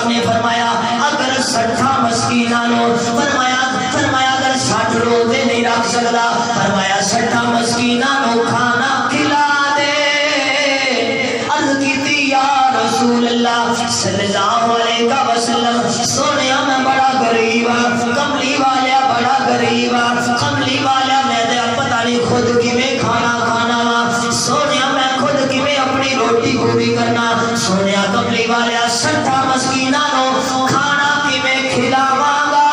نے فرمایا اگر 60 مسکیناں نو فرمایا اگر 60 روزے نہیں رکھ سکدا فرمایا 60 مسکیناں نو کھانا کھلا دے. عرض کیتی یا رسول اللہ صلی اللہ علیہ وسلم سونیا میں بڑا غریب ہاں کملی والا بڑا غریب ہاں کملی والا میں تے پتہ نہیں خود کیویں کھانا کھانا وا سونیا میں خود کیویں اپنی روٹی پوری کرنا سونیا کملی والا 60 مسکیناں نو کھانا کیویں کھلاواں گا.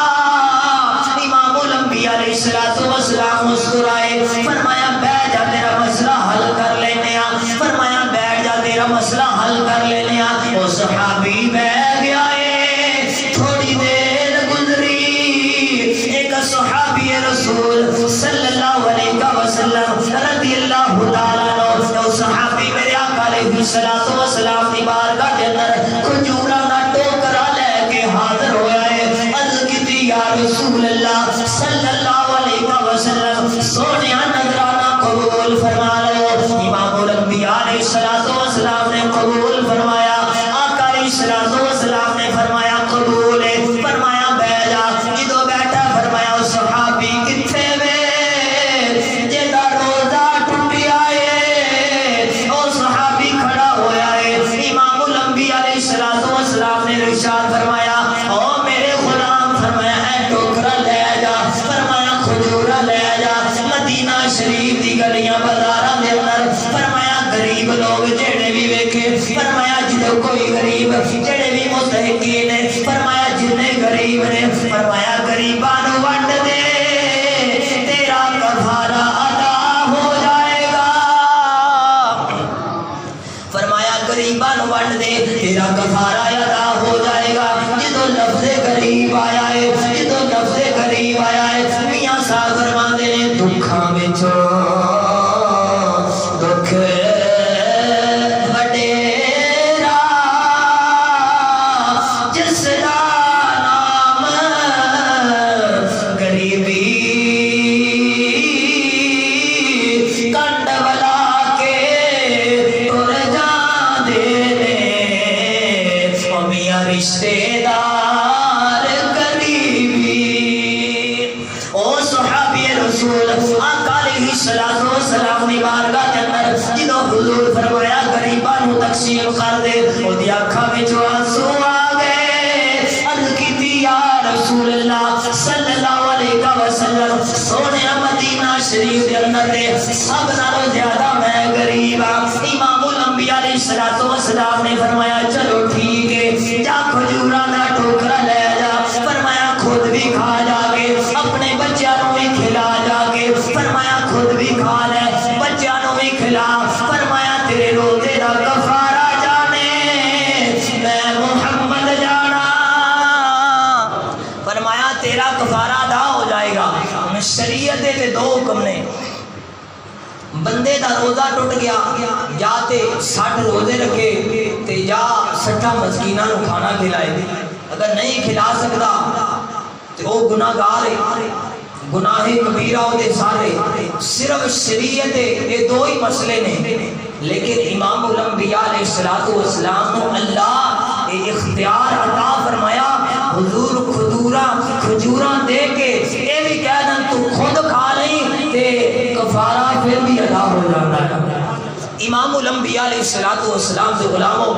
امام الانبیاء علیہ الصلوۃ والسلام مسکرائے فرمایا بیٹھ جا تیرا مسئلہ حل کر لینے ہاں فرمایا بیٹھ جا تیرا مسئلہ حل کر لینے ہاں. وہ صحابی بیٹھ گیا ہے. تھوڑی دیر گزری ایک صحابی رسول صلی اللہ علیہ وسلم رضی اللہ تعالیٰ عنہ وہ صحابی میرے آقا علیہ الصلوۃ والسلام کی بارگاہ کے اندر کھجوراں دا ٹوکرا لے کے حاضر ہویا ہے. عرض کیتی یا رسول اللہ صلی اللہ علیہ وسلم سونیا نذرانہ قبول فرما لو. امام الانبیاء علیہ الصلوۃ والسلام نے قبول فرمایا. آقا علیہ الصلوۃ والسلام نے فرمایا قبول ہے فرمایا بیٹھ جا. جدو بیٹھا فرمایا صحابی کتھے وے جیدا روزہ ٹوٹیا ہے او صحابی کھڑا ہویا ہے. امام الانبیاء علیہ الصلوۃ والسلام نے ارشاد فرمایا او میرے غلام فرمایا اے ٹوکرا لے جا فرمایا کھجورا لے جا. مدینہ شریف دی گلیاں بازاراں دے اندر فرمایا غریب لوگ جڑے بھی ویکھے فرمایا جدو کوئی غریب جڑے بھی مستحقین نے فرمایا جنے غریب نے فرمایا غریباں نو ونڈ دے تیرا کفارہ ادا ہو جائے گا. فرمایا غریباں نو ونڈ دے تیرا کفارہ ادا ہو جائے گا. جدو لفظ غریب آیا ہے جدو لفظ غریب آیا ہے میاں صاحب فرماندے نے دکھاں وچوں دکھ وڈیرا جس دا نام غریبی کنڈ ولا کے تر جاندے نے او میاں رشتے دار غریبی. او صحابی رسول آقا علیہ الصلوۃ والسلام کی بارگاہ کے اندر جدو حضور فرمایا غریباں نو تقسیم کر دے او دی اکھاں وچ آنسو آ گئے. عرض کیتی یا رسول اللہ صلی اللہ علیہ وسلم سونیا مدینہ شریف کے اندر دے سب نالوں زیادہ میں غریب ہاں. امام الانبیاء علیہ الصلوۃ والسلام نے فرمایا چلو ٹھیک ہے جا کھجوراں دا ٹوکرا لے جا فرمایا خود بھی کھا جا کے اپنے بچیاں نو بھی کھلا جا کے فرمایا خود بھی کھا لے بچیاں نو بھی کھلا فرمایا تیرے روزے دا کفارہ جانے میں محمد جانا فرمایا تیرا کفارہ ادا ہو جائے گا. شریعت دے دو حکم نے بندے دا روزہ ٹوٹ گیا یا تے 60 روزے رکھے تے یا 60 مسکیناں نو کھانا کھلائے. اگر نہیں کھلا سکتا تے او گناہگار ہے گناہ کبیرہ ہوتے سارے. صرف شریعت یہ دو ہی مسئلے نے لیکن امام الانبیاء علیہ الصلوۃ والسلام کو اللہ یہ اختیار عطا فرمایا. حضور کھجوراں دے کے اے بھی کہہ دن تو خود کھا نہیں تے کفارہ پھر بھی ادا ہو جاتا ہے. امام الانبیاء علیہ الصلوۃ والسلام سے غلاموں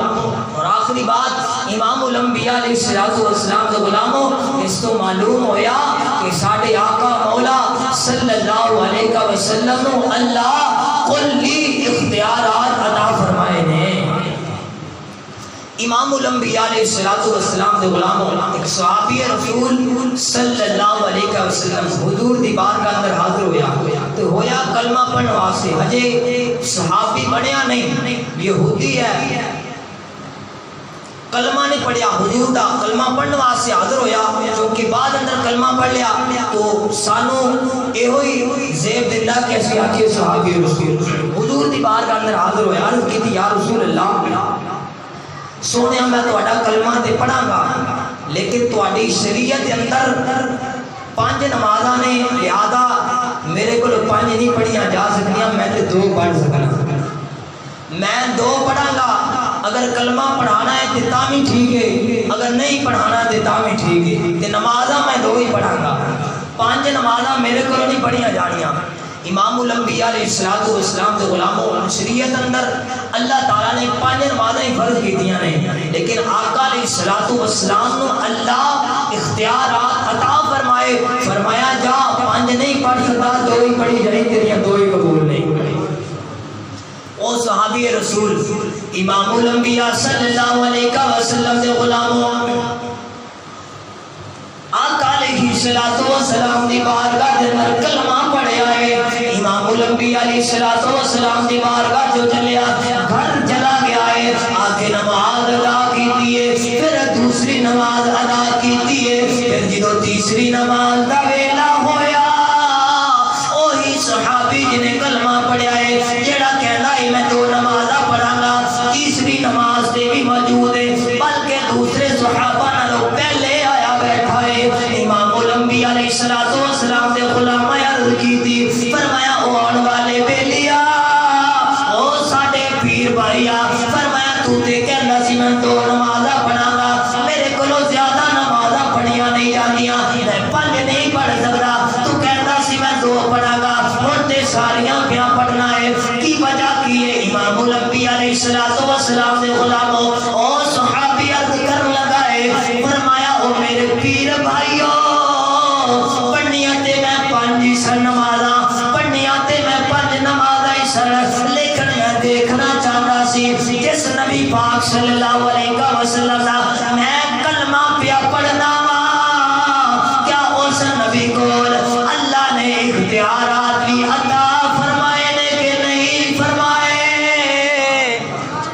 اور آخری بات امام الانبیاء علیہ الصلوۃ والسلام سے غلاموں اس تو معلوم ہویا کہ ساڈے آقا مولا صلی اللہ علیہ وسلم اللہ کلی اختیارات عطا فرمائے نے. امام الانبیاء علیہ الصلوۃ والسلام کے غلاموں ایک صحابی رسول صلی اللہ علیہ وسلم حضور دی بارگاہ اندر حاضر تو ہویا کلمہ پڑھنے واسطے ہجے صحابی بنیا نہیں یہودی ہے کلمہ نہیں پڑھیا حضور دا کلمہ پڑھنے واسطے حاضر ہویا کیونکہ بعد اندر کلمہ پڑھ لیا تو سانو ایہی زیب دلہ کہ اسی آکھے صحابی رسول حضور دی بارگاہ اندر حاضر ہویا عرض کی تھی یا رسول اللہ سونے میں توڑا کلمہ تے پڑھاں گا لیکن توڑی شریعت اندر 5 نمازاں نے لہذا میرے کو 5 نہیں پڑھیاں جا سکتیاں میں تے 2 پڑھ سکنا میں 2 پڑھاں گا اگر کلمہ پڑھانا ہے تے تامی ٹھیک ہے اگر نہیں تے تاں بھی ٹھیک ہے تے نمازاں میں دو ہی پڑھاں گا 5 نمازاں میرے کو نہیں پڑھیاں جانیاں امام الانبیاء علیہ الصلوۃ والسلام دے غلاموں شریعت اندر اللہ تعالیٰ نے 5 نمازیں فرض کیتیاں نے لیکن آقا علیہ الصلوۃ والسلام نو اللہ اختیارات عطا فرمایا جا 5 نہیں پڑھ سکتا 2 ہی پڑھی جائیں تیریاں 2 ہی قبول نہیں او صحابی رسول امام الانبیاء صلی اللہ علیہ وسلم دے غلاموں آقا علیہ الصلوۃ والسلام دی بارگاہ دے اندر کلمہ پڑھیا ہے امام الانبیاء علیہ الصلوۃ والسلام دی بارگاہ جو چلیا گھر چلا گیا ہے آگے نماز ادا کیتی ہے پھر دوسری نماز ادا کیتی ہے پھر جدو تیسری نماز دا ویلا ہویا وہی صحابی جنے کلمہ پڑھیا ہے جڑا کہندا ہے میں 2 نمازاں پڑھاں گا تیسری نماز تے بھی موجود ہے بلکہ دوسرے صحابہ نالوں پہلے آیا بیٹھا ہے امام الانبیاء علیہ الصلوۃ والسلام دے غلام عرض کیتی فرمایا او آن والے بیلیا او ساڈے پیر بھائیا فرمایا تو تے کہندا سی میں 2 نمازاں پڑھاں گا میرے کولوں زیادہ نمازاں پڑھیاں نہیں جاندیاں میں 5 نہیں پڑھ سکدا تو کہندا سی میں 2 پڑھاں گا ہن تے ساریاں کیا پڑھنا ہے کی وجہ کی ہے امام الانبیاء علیہ الصلوۃ والسلام دے غلاموں او صحابی عرض کرن لگا ہے فرمایا او میرے پیر بھائیو پڑھنیاں تے میں 5 سن نمازاں پڑھنیاں تے میں 5 نمازاں سن لیکن میں دیکھنا چاہتا سی جس نبی پاک صلی اللہ علیہ وسلم دا میں کلمہ پیا پڑھنا وا کیا اس نبی کو اللہ نے اختیارات بھی عطا فرمائے نے کہ نہیں فرمائے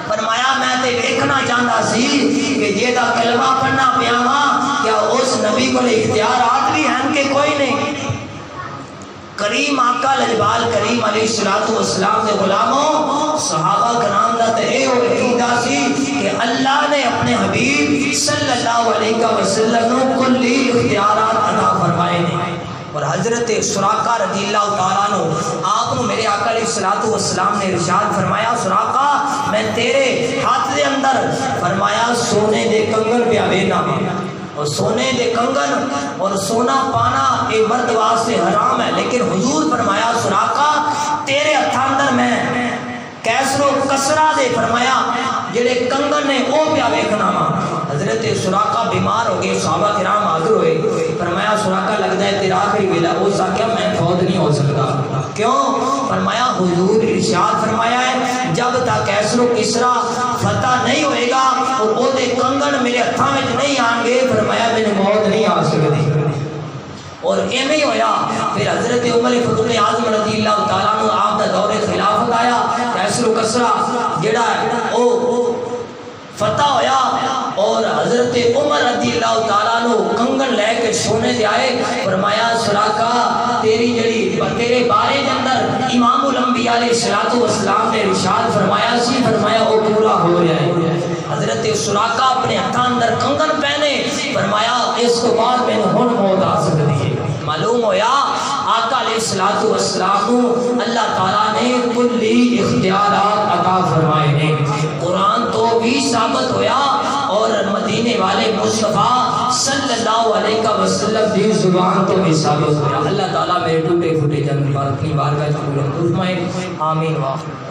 فرمایا میں تے دیکھنا چاہتا سی کہ یہ دا کلمہ پڑھنا پیا وا کیا اس نبی کو اختیارات بھی ہیں کہ کوئی نہیں کریم آقا لجبال کریم علیہ الصلوۃ والسلام دے غلاموں صحابہ کرام دا تے اے عقیدہ سی کہ اللہ نے اپنے حبیب صلی اللہ علیہ وسلم کو کلی اختیارات عطا فرمائے ہیں اور حضرت سراقہ رضی اللہ تعالیٰ عنہ آپ میرے آقا علیہ الصلوۃ والسلام نے ارشاد فرمایا سراقہ میں تیرے ہاتھ دے اندر فرمایا سونے دے کنگن پیا وینا اور سونے دے کنگن اور سونا پانا اے مرد واسطے حرام ہے لیکن حضور فرمایا سراقہ تیرے ہتھ اندر میں کیسر و کسرا دے فرمایا جڑے کنگن نے او پیا ویکھنا وا حضرت سراقہ بیمار ہو گئے صحابہ کرام حاضر ہوئے فرمایا سراقہ لگتا ہے تیرا آخری ویلا ہو سکیا میں فوت نہیں ہو سکتا کیوں فرمایا حضور ارشاد فرمایا ہے جب تک کیسر و کسرا فتح نہیں ہوئے گا اور او دے کنگن میرے ہتھاں وچ نہیں آن گے فرمایا میرے موت نہیں آ سکتی اور ایویں ہویا پھر حضرت عمر فاروق اعظم رضی اللہ تعالیٰ عنہ آپ دا دور خلافت آیا کیسر و کسرا جڑا او فتح ہویا اور حضرت عمر رضی اللہ تعالیٰ عنہ کنگن لے کے سونے دے آئے فرمایا سراقہ تیری جڑی تیرے بارے دے اندر امام الانبیاء علیہ الصلوۃ والسلام نے ارشاد فرمایا سی فرمایا وہ پورا ہو رہا ہے حضرت سراقہ اپنے ہتھاں اندر کنگن پہنے فرمایا اس کو بعد میں ہن موت آ سکتی ہے معلوم ہویا آقا علیہ الصلوۃ والسلام کو اللہ تعالیٰ نے کلی اختیارات عطا فرمائے ہیں قرآن تو بھی ثابت ہویا اور مدینے والے مصطفیٰ صلی اللہ علیہ وسلم دی زبان تو بھی ثابت ہویا اللہ تعالیٰ میرے ٹوٹے پھوٹے جن پر اپنی بارگاہ قبول فرمائے آمین واخر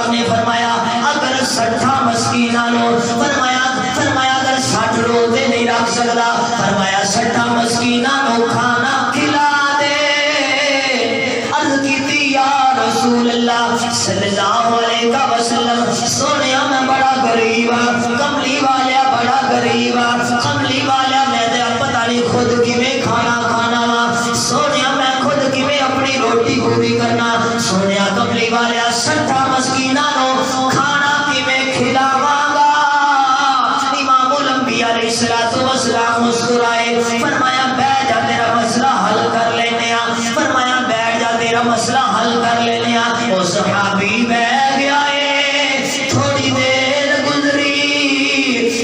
نے فرمایا اگر 60 مسکیناں نو فرمایا اگر 60 روزے نہیں رکھ سکدا فرمایا 60 مسکیناں نو کھانا کھلا دے عرض کیتی یا رسول اللہ صلی اللہ علیہ وسلم سونیا میں بڑا غریب ہاں کملی والا بڑا غریب ہاں کملی والا میں تے پتہ نہیں خود کیویں کھانا کھانا وا سونیا میں خود کیویں اپنی روٹی پوری کرنا سونیا کملی والا 60 مسکیناں نو کھانا کیویں کھلاواں گا امام الانبیاء علیہ الصلوۃ والسلام مسکرائے، فرمایا بیٹھ جا تیرا مسئلہ حل کر لینے آ، فرمایا بیٹھ جا تیرا مسئلہ حل کر لینے آ۔ وہ صحابی بیٹھ گیا ہے، تھوڑی دیر گزری،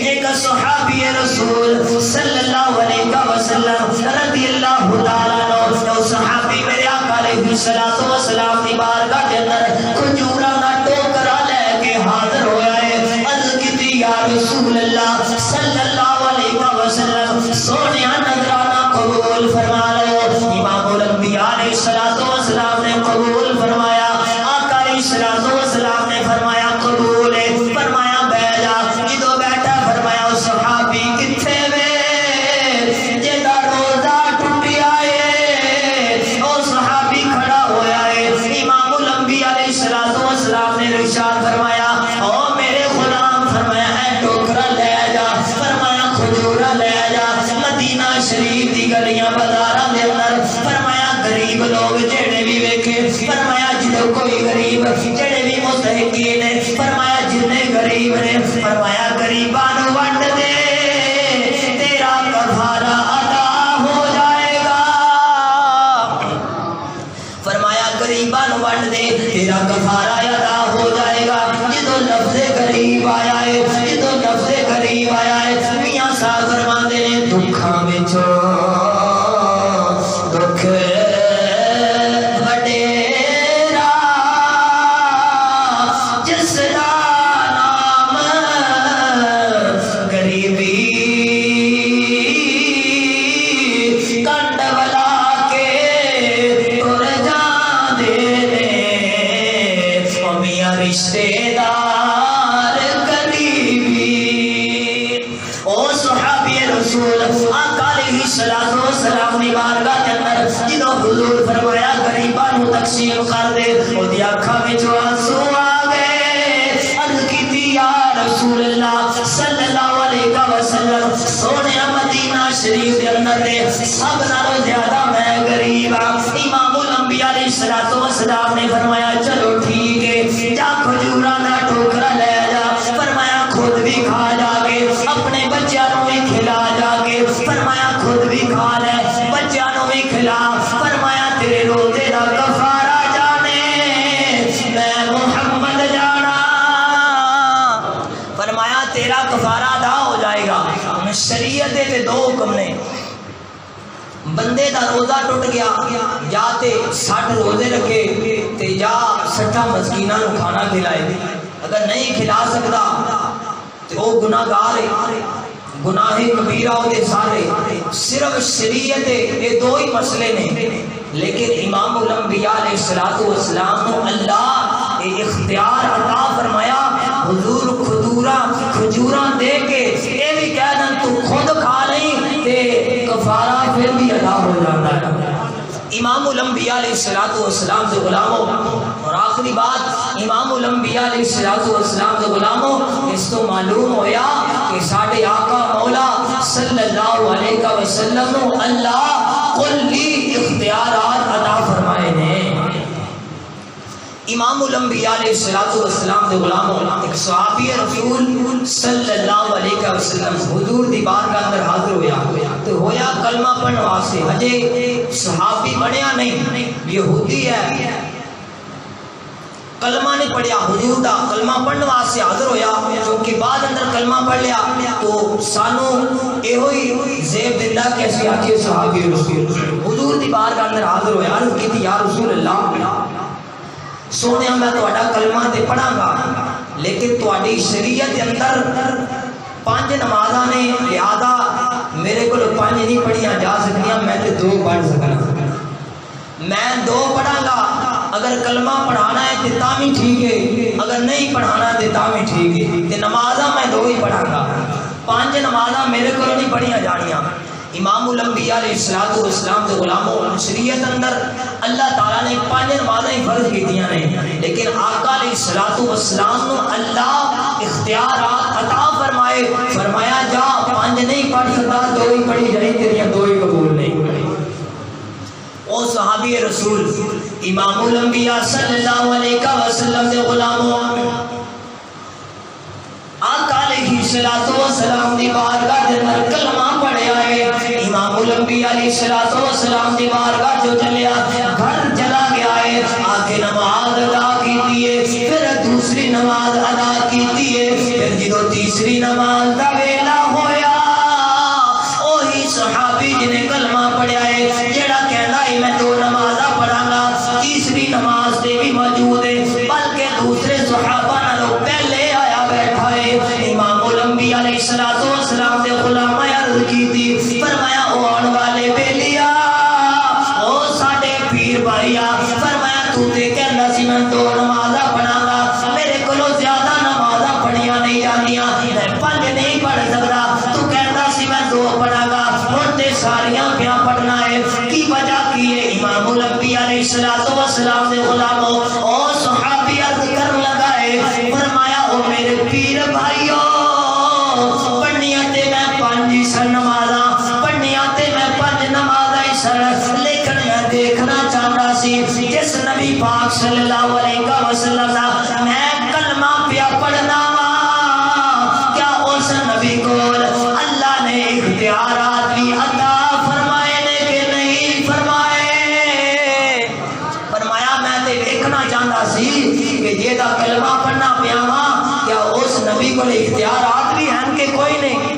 ایک صحابی رسول صلی اللہ علیہ وسلم رضی اللہ تعالیٰ عنہ، صحابی میرے آقا علیہ السلام کی بارگاہ کے اندر کھجوراں دا ٹوکرا لے کے حاضر ہویا ہے۔ عرض کی یا رسول اللہ صلی اللہ علیہ وسلم، سونیا نذرانہ قبول فرما لو۔ امام الانبیاء علیہ السلام نے قبول فرمایا، آقا علیہ السلام نے فرمایا قبول ہے، فرمایا بیٹھ جا۔ جدو بیٹھا فرمایا صحابی کتھے وے جیدا روزہ ٹوٹیا ہے، او صحابی کھڑا ہویا ہے۔ امام الانبیاء علیہ السلام نے ارشاد فرمایا او میرے غلام، فرمایا اے ٹوکرا لے جا، فرمایا کھجورا لے جا، مدینہ شریف دی گلیاں بازاراں دے اندر، فرمایا غریب لوگ جڑے بھی ویکھے، فرمایا جدو کوئی غریب جڑے بھی مستحقین نے، فرمایا جتنے غریب نے، فرمایا غریباں نوں ونڈ دے، تیرا کفارہ ادا ہو جائے گا۔ فرمایا غریباں نوں ونڈ دے، تیرا کفارہ ادا ہو جائے گا۔ جدو لفظ غریب آیا ہے، جدو لفظ غریب آیا ہے، میاں صاحب فرماندے نے دکھاں وچوں دکھ وڈیرا جس دا نام غریبی، کنڈ ولا کے تر جاندے نے، او میاں رشتے دار قریبی۔ او صحابی رسول آقا علیہ السلام نے بارگاہ کے اندر جدو حضور فرمایا غریباں نوں تقسیم کر دے، او دی اکھاں وچ آنسو آ گئے۔ عرض کیتی یا رسول اللہ صلی اللہ علیہ وسلم، سونیا مدینہ شریف دے اندر دے سب نالوں زیادہ میں غریب ہاں۔ امام الانبیاء علیہ السلام نے فرمایا چلو ٹھیک ہے، جا کھجوراں دا ٹوکرا لے جا، فرمایا خود بھی کھا جا کے، اپنے بچیاں نوں بھی کھلا جا کے، فرمایا خود بھی کھا لے، بچیاں نوں بھی کھلا، فرمایا تیرے روزے دا کفارہ جانے میں محمد جانا، فرمایا تیرا کفارہ ادا ہو جائے گا۔ شریعت دے دو حکم نے، بندے دا روزہ ٹوٹ گیا، یا تے 60 روزے رکھے تے یا 60 مسکیناں نوں کھانا کھلائے، اگر نہیں کھلا سکتا تے وہ گناہگار ہے، گناہ کبیرہ ہوتے سارے۔ صرف شریعت یہ دو ہی مسئلے نے، لیکن امام الانبیاء علیہ السلام کو اللہ اختیار عطا فرمایا، حضور کھجوراں دے کے یہ بھی کہہ دیں تو خود کھا نہیں تے کفارہ پھر بھی ادا ہو جاتا ہے۔ امام الانبیاء علیہ السلام سے غلاموں، اور آخری بات امام الانبیاء علیہ السلام سے غلاموں، اس تو معلوم ہویا کہ ساڑھے آقا مولا صلی اللہ علیہ وسلم اللہ کلی اختیارات عطا فرمائے نے۔ امام الانبیاء علیہ السلام دے غلاموں، ایک صحابی رسول صلی اللہ علیہ وسلم حضور دی بارگاہ اندر حاضر تو ہویا کلمہ پڑھنے واسطے، ہجے صحابی بنیا نہیں، یہودی ہے، کلمہ نہیں پڑھیا، حضور دا کلمہ پڑھنے واسطے حاضر ہویا، کیونکہ بعد اندر کلمہ پڑھ لیا تو سانو یہ ہوئی زیب دلہ کیسی آتی ہے صحابی رسول حضور دی بارگاہ اندر حاضر ہویا، عرض کی تھی یا رسول اللہ سونے میں تہاڈا کلمہ تے پڑھاں گا، لیکن تہاڈی شریعت کے اندر 5 نمازاں نے، لہذا میرے کو 5 نہیں پڑھیاں جا سکتیاں، میں تے 2 پڑھ سکنا، میں 2 پڑھاں گا، اگر کلمہ پڑھانا ہے تے تاں بھی ٹھیک ہے، اگر نہیں پڑھانا تے تاں بھی ٹھیک ہے، تے نمازاں میں 2 ہی پڑھاں گا، 5 نمازاں میرے کو نہیں پڑھیاں جانیاں۔ امام الانبیاء علیہ السلام کے غلاموں، شریعت اندر اللہ تعالیٰ نے 5 نمازیں فرض کی دیا نہیں، لیکن آقا علیہ السلام نے اللہ اختیارات عطا فرمائے، فرمایا جا 5 نہیں پڑھ سکتا 2 ہی پڑھی جائیں، تیریاں 2 ہی قبول نہیں۔ او صحابی رسول امام الانبیاء صلی اللہ علیہ وسلم کے غلاموں، آقا علیہ السلام دی بارگاہ کے اندر کلمہ پڑھیا ہے، الانبیاء علیہ الصلوۃ والسلام دی بارگاہ جو چلیا گھر چلا گیا ہے آ کے نماز ادا کیتی ہے پھر دوسری نماز ادا کیتی ہے پھر جدو تیسری نماز دا ویلا ہویا وہی صحابی جنے کلمہ پڑھیا ہے جڑا کہندا ہے میں دو نمازاں پڑھاں گا تیسری نماز تے بھی موجود ہے بلکہ دوسرے صحابہ نالوں پہلے آیا بیٹھا ہے امام الانبیاء علیہ الصلوۃ والسلام دے غلام عرض کیتی فرمایا او آن والے بیلیا او ساڈے پیر بھائیا فرمایا تو تے کہندا سی میں دو نمازاں پڑھاں گا میرے کولوں زیادہ نمازاں پڑھیاں نہیں جاندیاں میں پنج نہیں پڑھ سکدا تو کہندا سی میں دو پڑھاں گا ہن تے ساریاں پیا پڑھنا ہے کی وجہ کی ہے امام الانبیاء علیہ الصلوۃ والسلام دے غلاموں او صحابی عرض کرن لگا ہے فرمایا او میرے پیر بھائیو پڑھنیاں تے میں پنج سن نمازاں پڑھنیاں تے میں پنج نمازاں سن لیکن میں دیکھنا چاہتا سی جس نبی پاک صلی اللہ علیہ وسلم دا میں کلمہ پیا پڑھنا کیا اس نبی کو اللہ نے اختیارات بھی عطا فرمائے نے کہ نہیں فرمائے فرمایا میں تے دیکھنا چاہتا سی کہ یہ دا کلمہ پڑھنا پیا کیا اس نبی کو اختیارات بھی ہیں کہ کوئی نہیں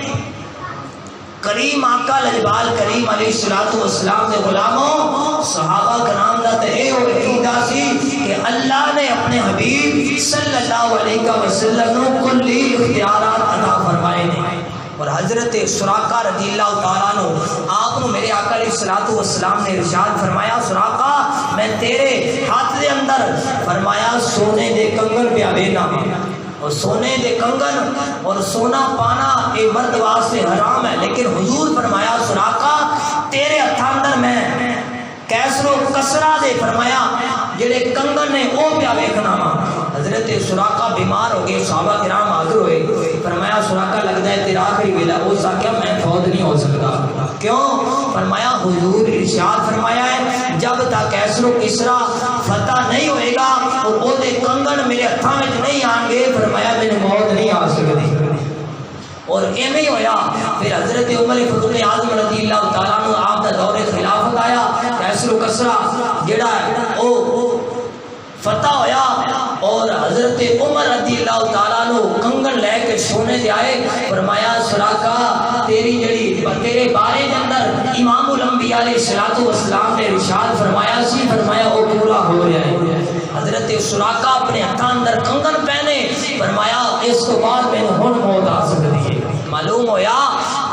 کریم آقا لجبال کریم علیہ الصلوۃ والسلام دے غلاموں صحابہ کرام دا تے اے عقیدہ سی کہ اللہ نے اپنے حبیب صلی اللہ علیہ وسلم کو کلی اختیارات عطا فرمائے نے اور حضرت سراقہ رضی اللہ تعالیٰ عنہ آپ نے میرے آقا علیہ الصلوۃ والسلام نے ارشاد فرمایا سراقہ میں تیرے ہاتھ دے اندر فرمایا سونے دے کنگن پیا دینا اور سونے دے کنگن اور سونا پانا اے مرد واسطے حرام ہے لیکن حضور فرمایا سراقہ تیرے ہتھ اندر میں کیسر و کسرا دے فرمایا جڑے کنگن نے او پیا ویکھنا وا حضرت سراقہ بیمار ہو گئے صحابہ کرام حاضر ہوئے فرمایا سراقہ لگتا ہے تیرا آخری ویلا اس آخیا میں فوت نہیں ہو سکتا کیوں فرمایا حضور ارشاد فرمایا ہے جب تک کیسر و کسرا فتح نہیں ہوئے گا اور وہ دے کنگن میرے ہتھاں وچ نہیں آن گے فرمایا میرے موت نہیں آ سکتی اور ایویں ہویا پھر حضرت عمر فاروق اعظم رضی اللہ تعالیٰ عنہ آپ دا دور خلافت آیا کیسر و کسرا جڑا او فتح ہویا اور حضرت عمر رضی اللہ تعالیٰ عنہ کنگن لے کے سونے دے آئے فرمایا سراقہ تیری جڑی تیرے بارے کے اندر امام الانبیاء علیہ الصلوۃ والسلام نے ارشاد فرمایا سی فرمایا وہ پورا ہو رہا ہے حضرت سراقہ اپنے ہاتھ اندر کنگن پہنے فرمایا اس کو بعد میں ہن موت آ سکتی ہے معلوم ہویا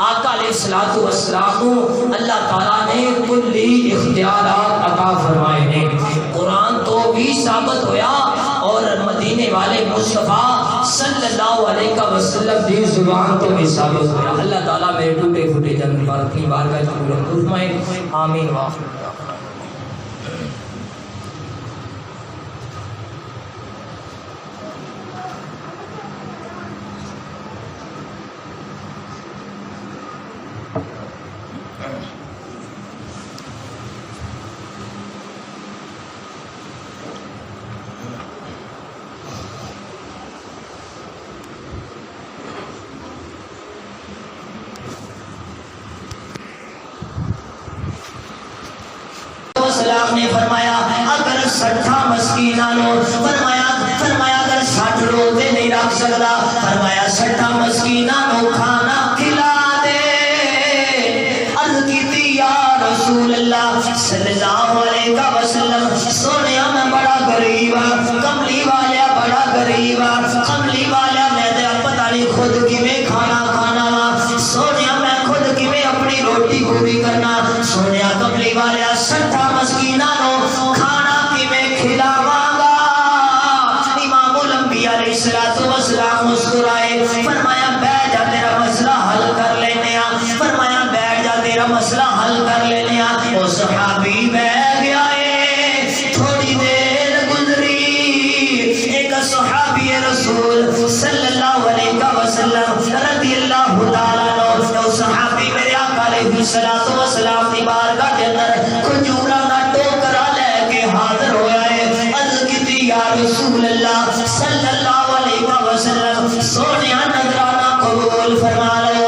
آقا علیہ الصلوۃ والسلام اللہ تعالیٰ نے کلی اختیارات عطا فرمائے نے قرآن تو بھی ثابت ہویا اور مدینے والے مصطفیٰ صلی اللہ علیہ وسلم دی زبان تو بھی ثابت ہویا اللہ تعالیٰ میرے ٹوٹے پھوٹے جن پر اپنی بارگاہ قبول فرمائے آمین واخر سلام نے فرمایا اگر 60 مسکیناں نو فرمایا اگر 60 روزے نہیں رکھ سکدا فرمایا 60 مسکیناں نو کھانا کھلا دے عرض کیتی یا رسول اللہ صلی اللہ علیہ وسلم سونیا میں بڑا غریب ہاں کملی والا بڑا غریب ہاں کملی والا میں تے پتہ نہیں خود کیویں کھانا وا سونیا میں خود کیویں اپنی روٹی پوری کرنا سونیا کملی والا 60 مسکیناں نو کھانا کیویں کھلاواں گا امام الانبیاء علیہ الصلوۃ والسلام مسکرائے فرمایا بیٹھ جا تیرا مسئلہ حل کر لینے آ فرمایا بیٹھ جا تیرا مسئلہ حل کر لینے آ وہ صحابی بیٹھ گیا ہے تھوڑی دیر گزری ایک صحابی رسول صلی اللہ علیہ وسلم رضی اللہ تعالیٰ عنہ صحابی میرے آقا علیہ الصلوۃ والسلام کی بارگاہ کے اندر کھجوراں دا ٹوکرا لے کے حاضر ہویا ہے عرض کیتی یا رسول اللہ صلی اللہ علیہ وسلم سونیا نذرانہ قبول فرما لو